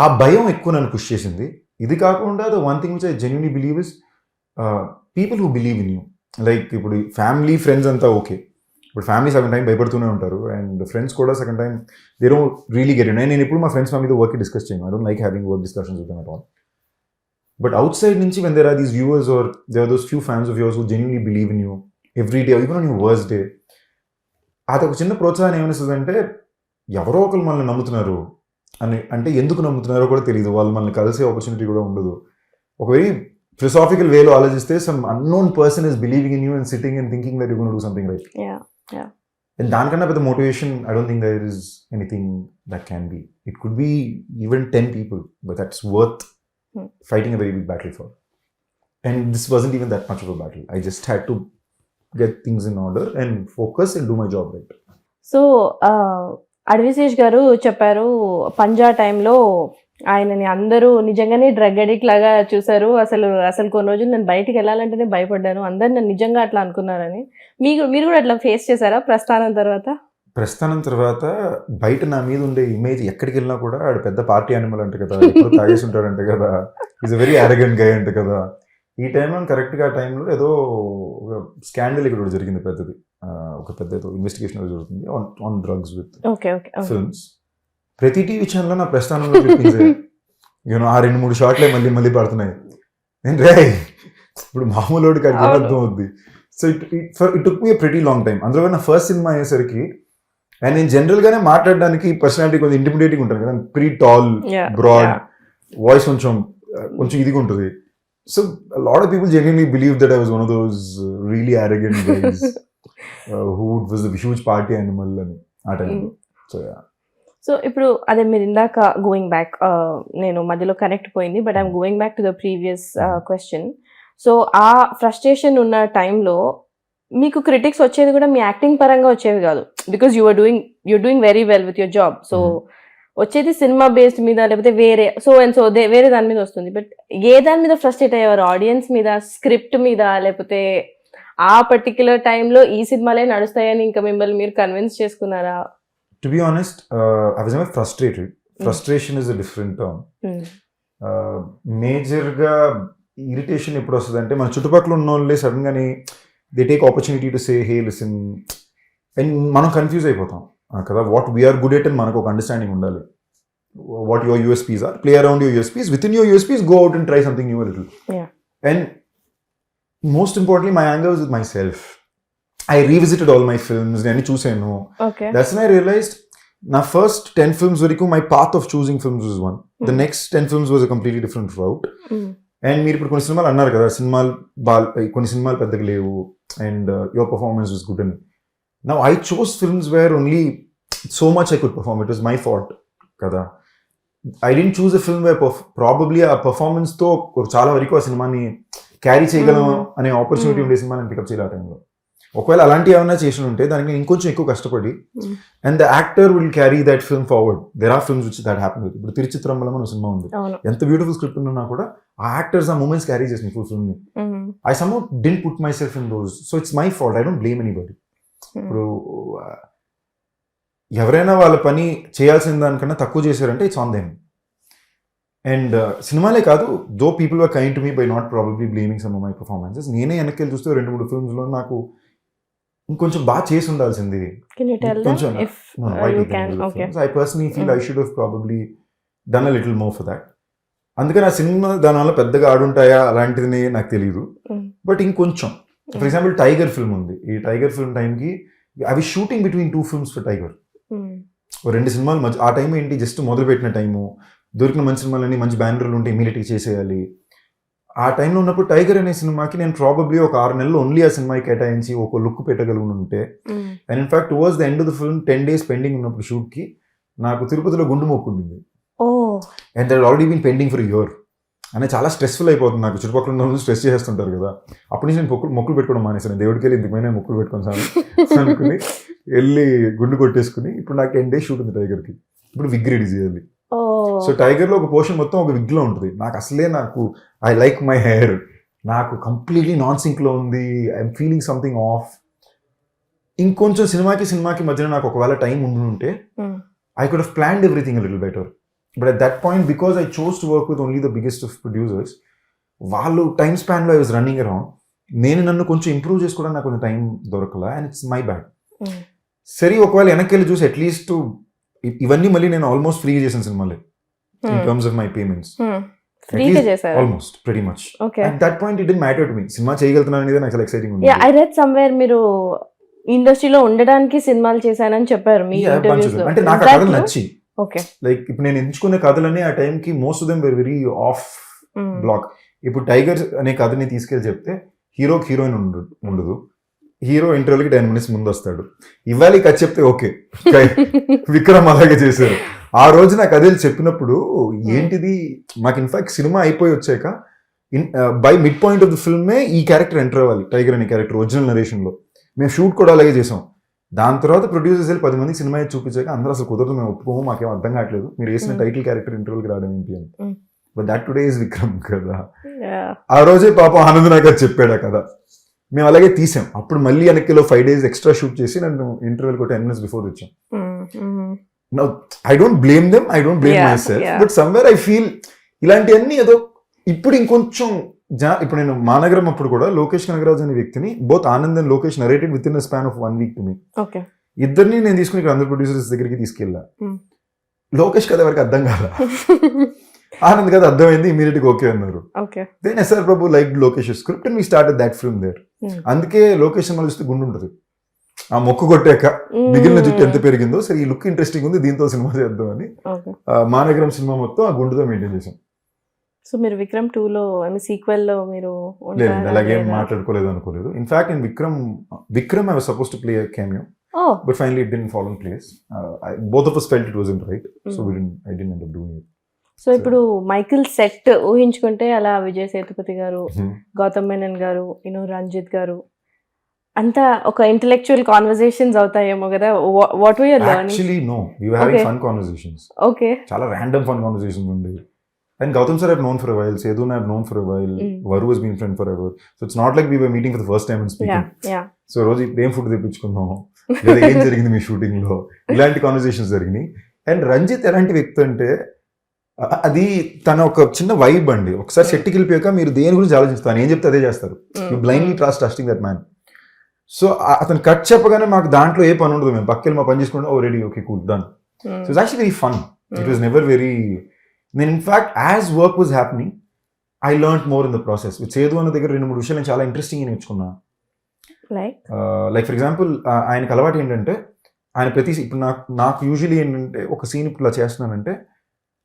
ఆ భయం ఎక్కువ నన్ను పుష్ చేసింది. ఇది కాకుండా the one thing which I genuinely believe is people who believe in you. Like ఇప్పుడు ఫ్యామిలీ, ఫ్రెండ్స్ అంతా okay. ఇప్పుడు ఫ్యామిలీ సగం టైం భయపడుతూనే ఉంటారు, అండ్ ఫ్రెండ్స్ కూడా సగం time they don't really get it. నేను ఇప్పుడు మా ఫ్రెండ్స్ ఫ్యామిలీతో వర్క్ డిస్కస్ చేయను. I don't like having work discussions with them at all. But out side నుంచి when there are these viewers or there are those few fans of yours who genuinely believe in you every day, even on your worst day, అదొక చిన్న ప్రోత్సాహం ఏమనిస్తుంది అంటే ఎవరో ఒకరు మనల్ని నమ్ముతున్నారు అని. అంటే ఎందుకు నమ్ముతున్నారో కూడా తెలియదు, వాళ్ళు మనల్ని కలిసే ఆపర్చునిటీ కూడా ఉండదు. ఒక వెరీ ఫిలాసాఫికల్ వేలో ఆలోచిస్తే some unknown person is believing in you and sitting and thinking that you gonna do something right. And దానికన్నా పెద్ద motivation I don't think there is anything that can be. It could be even 10 people, but that's worth fighting a very big battle for. And this wasn't even that much of a battle. I just had to get things in order and focus and do my job right. So Adivi Sesh గారు చెప్పారు పంజా టైంలో ఆయనని అందరూ నిజంగానే drug addict లాగా చూసారు. అసలు కొన్ని రోజులు నేను బయటికి వెళ్ళాలంటేనే భయపడ్డాను. అందరు నన్ను నిజంగా అట్లా అనుకున్నారని. మీరు కూడా అట్లా ఫేస్ చేశారా ప్రస్థానం తర్వాత? ప్రస్థానం తర్వాత బయట నా మీద ఉండే ఇమేజ్ ఎక్కడికి వెళ్ళినా కూడా ఆడు పెద్ద పార్టీ యానిమల్ అంట కదా, ఎప్పుడు తాగేసి ఉంటాడంట కదా, ఈజ్ అ వెరీ అరగెంట్ గై అంట కదా. ఈ టైంలో కరెక్ట్గా ఆ టైంలో ఏదో ఒక స్కాండల్ ఇక్కడ ఒకటి జరిగింది పెద్దది, ఒక పెద్ద ఏదో ఇన్వెస్టిగేషన్ జరుగుతుంది ఆన్ డ్రగ్స్ విత్ ఫిల్మ్స్. ప్రతి టీవీ ఛానల్లో నా ప్రస్థానంలో యూనో ఆ 2-3 షాట్లే మళ్ళీ పడుతున్నాయి. నేను రే ఇప్పుడు మామూలు వాడికి అది అర్థం అవుద్ది. So it took me a pretty long time. అందులో నా ఫస్ట్ సినిమా అయ్యేసరికి అండ్ నేను జనరల్గానే మాట్లాడడానికి పర్సనాలిటీ కొంచెం ఇంటిమిడేటింగ్ ఉంటాను కదా, ప్రీ టాల్, బ్రాడ్, వాయిస్ కొంచెం ఇదిగా ఉంటుంది. So lot of people genuinely believe that I was one of those really arrogant guys who was the huge party animal అని ఆ టైంలో. సో ఇప్పుడు అదే మీరు ఇందాక గోయింగ్ బ్యాక్, నేను మధ్యలో కనెక్ట్ పోయింది, but I'm going back to the previous question. So ఆ ఫ్రస్ట్రేషన్ ఉన్న టైంలో మీకు క్రిటిక్స్ వచ్చేది కూడా మీ యాక్టింగ్ పరంగా వచ్చేవి కాదు, because you're doing very well with your job. So వచ్చేది సినిమా బేస్డ్ మీద లేకపోతే వేరే వేరే దాని మీద వస్తుంది. బట్ ఏ దాని మీద ఫ్రస్ట్రేట్ అయ్యేవారు? ఆడియన్స్ మీద, స్క్రిప్ట్ మీద, లేకపోతే ఆ పర్టిక్యులర్ టైంలో ఈ సినిమాలే నడుస్తాయని ఇంకా మిమ్మల్ని మీరు కన్విన్స్ చేసుకున్నారా? To be honest, I was never frustrated. Frustration is a different term. మేజర్గా ఇరిటేషన్ ఎప్పుడు వస్తుంది అంటే మన చుట్టుపక్కల ఉన్న వాళ్ళే సడన్గానే they take opportunity to say hey listen, and మనం కన్ఫ్యూజ్ అయిపోతాం కదా. వాట్ వీఆర్ గుడ్ ఎట్ అని మనకు ఒక అండర్స్టాండింగ్ ఉండాలి. What your USPs are, play around your USPs, within your USPs go out and try something new little. And most importantly my anger with myself. I revisited all my films, నేను చూసాను. That's when I realized నా first 10 films వరకు my path of choosing films was one. The next 10 films was a completely different route. And మీరు ఇప్పుడు కొన్ని సినిమాలు అన్నారు కదా, కొన్ని సినిమాలు పెద్దగా లేవు and your performance was good. And now I chose films where only so much I could perform. It was my fault కదా. I didn't choose a film where probably ఆ performance తో చాలా వరకు ఆ సినిమాని క్యారీ చేయగలం అనే ఆపర్చునిటీ ఉండే సినిమాని పికప్ చేయాలి ఆ టైంలో. ఒకవేళ అలాంటివి ఏమైనా చేసి ఉంటే దానికి ఇంకొంచెం ఎక్కువ కష్టపడి and the actor will carry that film forward. There are films which that happen with. ఇప్పుడు తిరుచిత్రంబలం అనే సినిమా ఉంది, ఎంత బ్యూటిఫుల్ స్క్రిప్ట్ ఉన్నా కూడా ఆ యాక్టర్స్ ఆ మూమెంట్స్ క్యారీ చేసిన ఫుల్ ఫిల్మ్ ని. I some didn't put my self in those, so it's my fault. I don't blame anybody. ఇప్పుడు ఎవరైనా వాళ్ళ పని చేయాల్సిన దానికన్నా తక్కువ చేశారంటే ఇట్స్ ఆన్ దెమ్. అండ్ సినిమాలే కాదు, though people were kind to me by not probably blaming some of my performances. నేనే వెనక్కి వెళ్ళి చూస్తే 2-3 ఫిల్మ్స్లో నాకు ఇంకొంచెం బాగా చేసి ఉండాల్సింది. I personally feel I should have probably done a little more for that. అందుకని ఆ సినిమా దానివల్ల పెద్దగా ఆడుంటాయా అలాంటిది నాకు తెలియదు. బట్ ఇంకొంచెం, ఫర్ ఎగ్జాంపుల్ టైగర్ ఫిల్మ్ ఉంది. ఈ టైగర్ ఫిల్మ్ టైంకి I was shooting between 2 films for tiger. 2 సినిమాలు మధ్య ఆ టైం ఏంటి, జస్ట్ మొదలుపెట్టిన టైము, దొరికిన మంచి సినిమాలన్నీ మంచి బ్యానర్లు ఉంటే ఇమీడియట్గా చేసేయాలి. ఆ టైంలో ఉన్నప్పుడు టైగర్ అనే సినిమాకి నేను ప్రాబబ్లీ ఒక 6 నెలలు ఓన్లీ ఆ సినిమాకి కేటాయించి ఒక లుక్ పెట్టగలిగి ఉంటే, and in fact towards the end of the film 10 days pending ఉన్నప్పుడు షూట్కి నాకు తిరుపతిలో గుండు మొక్కుండింది. And that already been pending for year. అని చాలా స్ట్రెస్ఫుల్ అయిపోతుంది నాకు. చుట్టుపక్కల ఉన్న స్ట్రెస్ చేస్తుంటారు కదా. అప్పటి నుంచి నేను మొక్కులు పెట్టుకోవడం మానేసాను. దేవుడికి వెళ్ళి ఇంతకుమైనా మొక్కులు పెట్టుకొని సార్ అనుకుని వెళ్ళి గుండు కొట్టేసుకుని ఇప్పుడు నాకు 10 days షూట్ ఉంది టైగర్కి. ఇప్పుడు విగ్ రెడీ చేయాలి. సో టైగర్లో ఒక పోర్షన్ మొత్తం ఒక విగ్లో ఉంటుంది. నాకు ఐ లైక్ మై హెయిర్, నాకు కంప్లీట్లీ నాన్ సింక్లో ఉంది, ఐఎమ్ ఫీలింగ్ సంథింగ్ ఆఫ్. ఇంకొంచెం సినిమాకి మధ్యన నాకు ఒకవేళ టైం ఉంటే I could have planned everything little better. But at that point, because I chose to work with only the biggest of producers, వాళ్ళు టైం స్పాన్లో ఐ వాజ్ రన్నింగ్ అరౌండ్. నన్ను కొంచెం ఇంప్రూవ్ చేసుకోవడానికి నాకు కొంచెం టైం దొరకలా, అండ్ ఇట్స్ మై బ్యాడ్. సరే, ఒకవేళ వెనక్కి వెళ్ళి చూసి అట్లీస్ట్ ఇవన్నీ మళ్ళీ నేను ఆల్మోస్ట్ ఫ్రీ చేసిన సినిమాలే in terms of my payments. Almost, pretty much. Okay. At that point, it didn't matter to me. Cinema చేయగలుగుతున్నాను అనేది నాకు ఎక్సైటింగ్ ఉంది. Yeah, I read somewhere మీరు ఇండస్ట్రీలో ఉండడానికి సినిమాలు చేశానని చెప్పారు మీ ఇంటర్వ్యూస్ లో. అంటే నాకు ఆ కథలు నచ్చి, లైక్ ఇప్పుడు నేను ఎంచుకునే కథలన్నీ ఆ టైంకి most of them were very off block. ఇప్పుడు టైగర్ అనే కథని తీసుకెళ్ళి చెప్తే హీరోకి హీరోయిన్ ఉండదు. హీరో ఇంటర్వ్యూకి 10 minutes ముందు వస్తాడు. ఇవాళ కథ చెప్తే ఓకే, విక్రమ్ అలాగే చేశారు. ఆ రోజు నాకు అదే చెప్పినప్పుడు ఏంటిది, మాకు ఇన్ఫాక్ట్ సినిమా అయిపోయి వచ్చాక by mid point of the ఫిల్మే ఈ క్యారెక్టర్ ఎంటర్ అవ్వాలి, టైగర్ అనే క్యారెక్టర్ ఒరిజినల్ నరేషన్లో. మేము షూట్ కూడా అలాగే చేసాం. దాని తర్వాత ప్రొడ్యూసర్స్ వెళ్ళి 10 మందికి సినిమా చూపించాక అందరూ అసలు కుదరదు, మేము ఒప్పుకోము, మాకేం అర్థం కావట్లేదు, మీరు వేసిన టైటిల్ క్యారెక్టర్ ఇంటర్వ్యూకి రావడం ఏంటి అని. But that today is Vikram కదా. ఆ రోజే పాపం ఆనంద్ నాకు అది చెప్పాడు కదా. మేము అలాగే తీసాం. అప్పుడు మళ్ళీ వెనక్కిలో 5 days ఎక్స్ట్రా షూట్ చేసి నన్ను ఇంటర్వ్యూకి 10 minutes బిఫోర్ వచ్చాం. Now, I don't blame them, I don't blame myself, but somewhere I feel ఇలాంటివన్నీ ఏదో ఇప్పుడు ఇంకొంచెం ఇప్పుడు నేను మానగరం అప్పుడు కూడా లోకేష్ కనగరాజ్ అనే వ్యక్తిని both Anand and Lokesh narrated with in the span of 1 week to me. ఇద్దరిని నేను తీసుకుని ఇక్కడ అందరు ప్రొడ్యూసర్స్ దగ్గరికి తీసుకెళ్ళా. లోకేష్ కథ ఎవరికి అర్థం కాదా, ఆనంద్ కథ అర్థమైంది, ఇమీడియట్ గా ఓకే అన్నారు. Then SR Prabhu like Lokesh script and we started that film there. అందుకే లోకేష్ సినిమా చూస్తే గుండు ఉంటుంది, ఆ మొక్కు కొట్టాక మిగిలిన జుట్టు ఎంత పెరిగిందో, సరే ఈ లుక్ ఇంట్రెస్టింగ్ ఉంది, దీంతో సినిమా చేద్దాం అని మానగరం సినిమా మొత్తం ఆ గుండుతో మెయింటైన్ చేసాం. సో మీరు విక్రమ్ 2లో సీక్వెల్ లో మీరు లేదు అలాగే మాట్లాడుకోలేదు అనుకోలేదు. In fact in Vikram I was suppose to play a cameo, but finally it didn't fall in place. Both of us felt it wasn't right, so I didn't end up doing it. So ఇప్పుడు Michael set ఊహించుకుంటే అలా విజయ్ సేతుపతి గారు, గౌతమ్ మేనన్ గారు, రంజిత్ గారు అంతా ఒక intellectual conversations అవుతాయేమో కదా. What were your learning? Actually no, we were having fun conversations. Okay. చాలా random fun conversations ఉండేవి. And Gautam sir I've known for a while, Sedun I've known for a while, Varu has been friend forever. So it's not like we were meeting for the first time and speaking. Yeah. So రోజు ఏం food తెప్పించుకున్నాం, లేదా ఏం జరిగింది మీ shooting లో, ఇలాంటి conversations జరిగినాయి. And Ranjith ఎలాంటి వ్యక్తి అంటే అది తన ఒక చిన్న వైబ్ అండి. ఒకసారి సెట్కి వెళ్ళిపోయాక మీరు దేని గురించి ఆలోచిస్తారు, ఏం చెప్తే అదే చేస్తారు. You blindly trusting that man. So అతను కట్ చెప్పగానే మాకు దాంట్లో ఏ పని ఉండదు, మేము పక్కకి మా పని చేసుకుంటాం, oh ready okay cool done. So it's actually very fun. It was never very, నేను in fact as work was happening I learn more in the process. సేదు అన్న దగ్గర 2-3 విషయాలు నేను చాలా ఇంట్రెస్టింగ్ నేర్చుకున్నా. లైక్ ఫర్ ఎగ్జాంపుల్ ఆయనకు అలవాటు ఏంటంటే ఆయన ప్రతి ఇప్పుడు నాకు యూజువలీ ఏంటంటే ఒక సీన్ ఇప్పుడు ఇలా చేస్తున్నానంటే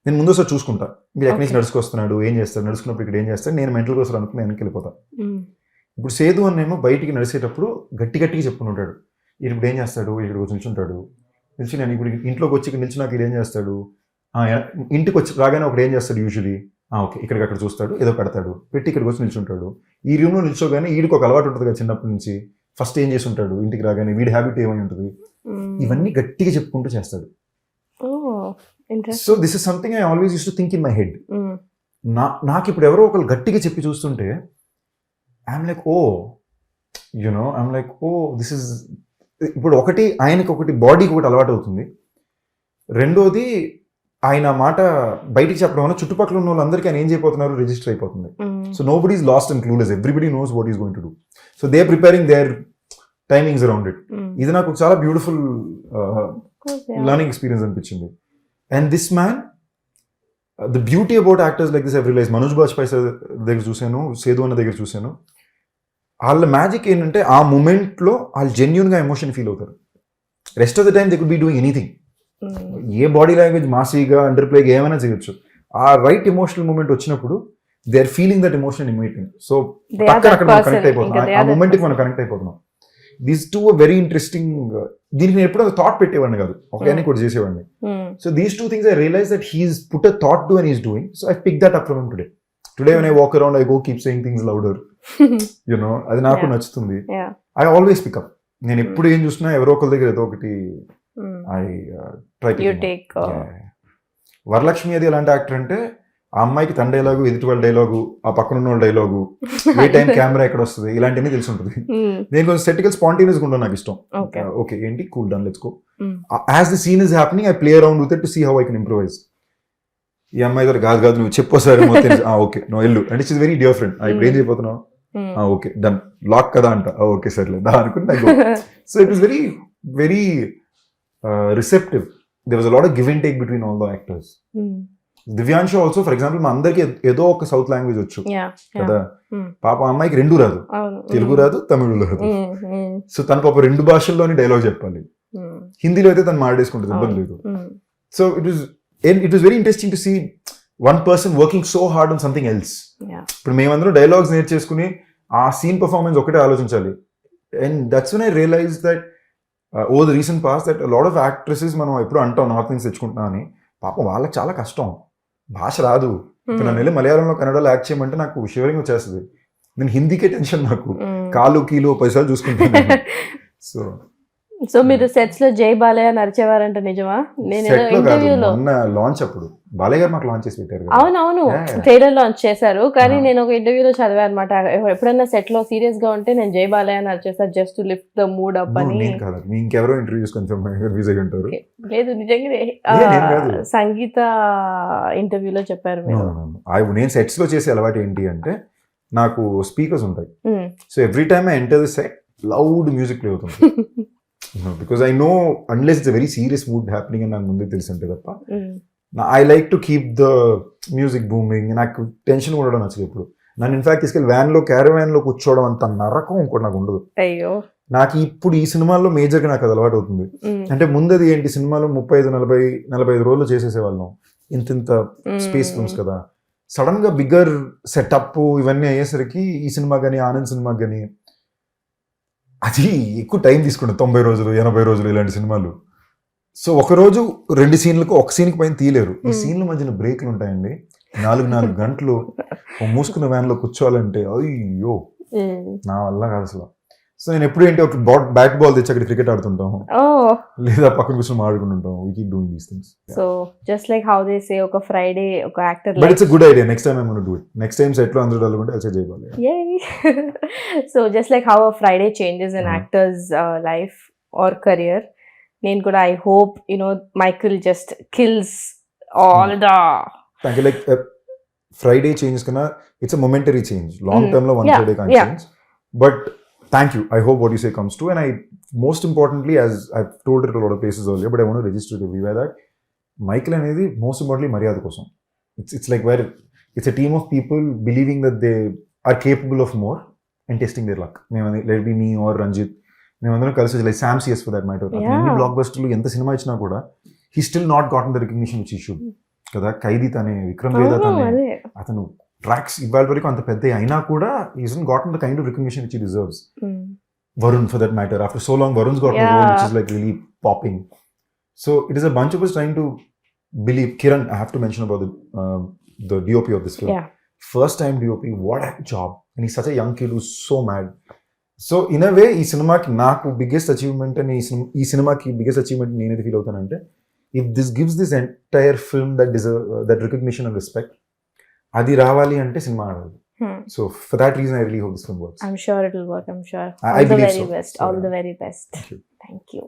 నేను ముందు ఒకసారి చూసుకుంటా, మీరు ఎక్కడి నుంచి నడుచుకొస్తున్నాడు, ఏం చేస్తాడు, నడుచుకున్నప్పుడు ఇక్కడ ఏం చేస్తాడు, నేను మెంటల్ కోసం అనుకుని వెనక్కి వెళ్ళిపోతా. ఇప్పుడు సేదు అన్నేమో బయటికి నడిచేటప్పుడు గట్టిగా చెప్పుకుని ఉంటాడు, ఇప్పుడు ఏం చేస్తాడు, ఇక్కడ వచ్చి నిల్చుంటాడు, నిలిచి నేను ఇప్పుడు ఇంట్లోకి వచ్చి ఇక్కడ నిలిచి నాకు ఇది ఏం చేస్తాడు, ఇంటికి వచ్చి రాగానే ఒకటి ఏం చేస్తాడు యూజువలీ, ఓకే ఇక్కడికి అక్కడ చూస్తాడు, ఏదో పెడతాడు, పెట్టి ఇక్కడికి వచ్చి నిల్చుంటాడు. ఈ రూమ్లో నిల్చోగానే వీడికి ఒక అలవాటు ఉంటుంది కదా చిన్నప్పటి నుంచి, ఫస్ట్ ఏం చేసి ఉంటాడు ఇంటికి రాగానే, వీడి హ్యాబిట్ ఏమై ఉంటుంది, ఇవన్నీ గట్టిగా చెప్పుకుంటూ చేస్తాడు. So this is something I always use to think in my head. నాకు ఇప్పుడు ఎవరో ఒకరు గట్టిగా చెప్పి చూస్తుంటే ఐఎమ్ లైక్ దిస్ ఇస్ ఇప్పుడు ఒకటి ఆయనకి ఒకటి బాడీకి ఒకటి అలవాటు అవుతుంది. రెండోది ఆయన మాట బయటికి చెప్పడం వల్ల చుట్టుపక్కల ఉన్న వాళ్ళందరికీ ఆయన ఏం చేయబోతున్నారు రిజిస్టర్ అయిపోతుంది. So nobody is lost and clueless, everybody knows what is going to do. So they are preparing their timings around it. ఇది నాకు చాలా బ్యూటిఫుల్ లర్నింగ్ ఎక్స్పీరియన్స్ అనిపించింది. And this man, the beauty about actors like this I realize. Manoj Bajpayee sir దగ్గర చూశాను, సేదు అన్న దగ్గర చూశాను. వాళ్ళ మ్యాజిక్ ఏంటంటే ఆ మూమెంట్లో వాళ్ళు జెన్యున్గా ఎమోషన్ ఫీల్ అవుతారు. Rest of the time they could be doing anything. A body language మాసీగా అండర్ ప్లేగా ఏమైనా చేయొచ్చు. ఆ రైట్ ఎమోషనల్ మూమెంట్ వచ్చినప్పుడు they are feeling that emotion immediately. So పక్కన అక్కడ మనం కనెక్ట్ అయిపోతున్నాం, ఆ మూమెంట్కి మనం కనెక్ట్ అయిపోతున్నాం. These two very interesting. దీనికి నేను ఎప్పుడో థాట్ పెట్టేవాడిని కాదు, ఒకనే కూడా చేసేవాడిని. So these two things I realize that he's put a thought to and he's doing. So I pick that up from today. Today when I walk around, I go keep saying things louder. అది నాకు నచ్చుతుంది. I always pick up. నేను ఎప్పుడు ఏం చూసినా ఎవరో ఒకరి దగ్గర ఏదో ఒకటి ఐ ట్రై టు. వరలక్ష్మి అది ఎలాంటి యాక్టర్ అంటే ఆ అమ్మాయికి తన డైలాగు, ఎదుటి వాళ్ళ డైలాగు, ఆ పక్కన ఉన్న వాళ్ళ డైలాగు, ఏ టైం కెమెరా ఎక్కడ వస్తుంది, ఇలాంటివన్నీ తెలిసి ఉంటుంది. నేను కొంచెం సెటికల్ స్పాంటేనియస్ గా ఉండడం నాకు ఇష్టం. ఓకే ఏంటి cool done, let's go. As the scene is happening I play around with it to see how I can improvise. ఈ అమ్మాయి దగ్గర కాదు నువ్వు చెప్పోసారి ఓకే నువ్వు వెళ్ళు అంటే ఇట్స్ వెరీ డిఫరెంట్. ఇప్పుడు ఏం చేయబోతున్నావు, ఓకే డన్, లాక్ కదా అంట, ఓకే సర్లే దా అనుకుని. So it was very very receptive. There was a lot of give and take between all the actors. Divyanshu also for example మా అందరికి ఏదో ఒక సౌత్ లాంగ్వేజ్ వచ్చు కదా. పాప అమ్మాయికి 2 రాదు, తెలుగు రాదు, తమిళ్ రాదు. సో తన పాప 2 భాషల్లోని డైలాగ్ చెప్పాలి. హిందీలో అయితే తను మాట్లాడేసుకుంటుంది, ఇబ్బంది లేదు. So it was very interesting to see one person working so hard on something else. ఇప్పుడు మేమందరం డైలాగ్స్ నేర్చేసుకుని ఆ సీన్ పర్ఫార్మెన్స్ ఒకటే ఆలోచించాలి. And that's when I realized that over the recent past that a lot of actresses మనం ఎప్పుడు అంటాం north Indians తెచ్చుకుంటున్నాం అని, పాపం వాళ్ళకి చాలా కష్టం, భాష రాదు. ఇప్పుడు నన్ను వెళ్ళి మలయాళంలో కన్నడలో యాక్ట్ చేయమంటే నాకు షివరింగ్ వచ్చేస్తుంది. నేను హిందీకే టెన్షన్, నాకు కాలు కీలు 10 సార్లు చూసుకుంటాను. సో సో మీరు సెట్స్ లో జై బాలయ్య నడిచేవారంట నిజమా? నేను Set లో కాదు, ఇంటర్వ్యూలో మొన్న లాంచ్ అప్పుడు బాలయ్య గారు మాకు లాంచ్ చేసి పెట్టారు కదా. అవునవును Yeah. ట్రైలర్ లాంచ్ చేశారు, కానీ నేను ఒక ఇంటర్వ్యూలో చదివా అనమాట, ఎప్పుడైనా సెట్ లో సీరియస్ గా ఉంటే నేను జై బాలయ్య నడిచేస్తా just to lift the mood up No, అని. నేను కాదు, మీ ఇంకెవరో ఇంటర్వ్యూస్ కొంచెం కన్ఫ్యూజ్ అయ్యి ఉంటారు. లేదు నిజంగానే నేను కాదు. సంగీత ఇంటర్వ్యూలో చెప్పారు No, మీరు. no, no. నేను సెట్స్ లో చేసే అలవాటు ఏంటి అంటే, నాకు స్పీకర్స్ ఉంటాయి. So every time I enter the set loud music play అవుతుంది. Because I know unless it's very serious mood happening అని నాకు ముందే తెలిసి ఉంటే తప్ప, I like to keep the music booming. నాకు టెన్షన్ ఉండడం నచ్చదు ఎప్పుడు. నన్ను ఇన్ఫాక్ట్ తీసుకెళ్ళి క్యారవాన్ లో కూర్చోవడం అంత నరకం ఇంకోటి నాకు ఉండదు. అయ్యో నాకు ఇప్పుడు ఈ సినిమాల్లో మేజర్గా నాకు అది అలవాటు అవుతుంది. అంటే ముందది ఏంటి, సినిమాలో 35-45 రోజులు చేసేసేవాళ్ళం, ఇంత స్పేస్ ఫిల్మ్స్ కదా. సడన్ గా బిగ్గర్ సెటప్ ఇవన్నీ అయ్యేసరికి ఈ సినిమా కానీ ఆనంద్ సినిమా కానీ అది ఎక్కువ టైం తీసుకుంటుంది, 90 రోజులు 80 రోజులు ఇలాంటి సినిమాలు. సో ఒక రోజు 2 సీన్లకు ఒక సీన్కి పైన తీయలేరు. ఈ సీన్ల మధ్యన బ్రేక్లు ఉంటాయండి, 4 గంటలు మూసుకున్న వ్యాన్ లో కూర్చోవాలంటే అయ్యో నా వల్ల కాదు అసలు. సో నేను ఎప్పుడు ఏంటి, ఒక బ్యాట్ బాల్ తెచ్చి అక్కడ క్రికెట్ ఆడుతుంటాం, లేదా పక్కన కూర్చొని ఆడుకుంటుంటాం. We keep doing these things. So just like how they say ఒక ఫ్రైడే ఒక actor but it's a good idea. Next time I want to do it. Next time set లో అందరూ డల్లుకుంటే ఐల్ సే జై Balayya. So just like how a Friday changes in actors life or career, నేను కూడా I hope Michael just kills all the thank you. Like Friday change కన్నా it's a momentary change. Long term లో one Friday can change. But thank you. I hope what you say comes true. And I, most importantly, as I've told it a lot of places earlier, but I want to register it everywhere, that Michael అనేది most importantly మర్యాద కోసం. It's like where it's a team of people believing that they are capable of more and testing their luck. Let it be me or Ranjit. మేమందరం కలిసి, like Sam CS for that matter. ఎన్ని black బస్టర్లు ఎంత cinema ఇచ్చినా కూడా he still not gotten the recognition which he should. కదా, ఖైదీ తనే, విక్రమ్ వేదా తనే, అతను ట్రాక్స్ ఇవాళ వరకు అంత పెద్ద అయినా కూడా is గాటన్ the kind of recognition which he deserves. Varun for that matter, after so long Varun's got a role which is like really popping. So it is a bunch of us trying to believe. Kiran, I have to mention about the DOP of this film. First time DOP, what a job. And he's such a young kid who's so mad. So in a way, ఈ సినిమాకి నాకు biggest achievement అని, ఈ సినిమాకి biggest achievement నేనైతే feel అవుతానంటే, if this gives this entire film that recognition and respect, అది రావాలి అంటే సినిమా ఆడాలి. So for that reason I really hope this film works. I'm sure it will work. I'm sure. I believe so. All the very best. Thank you. Thank you.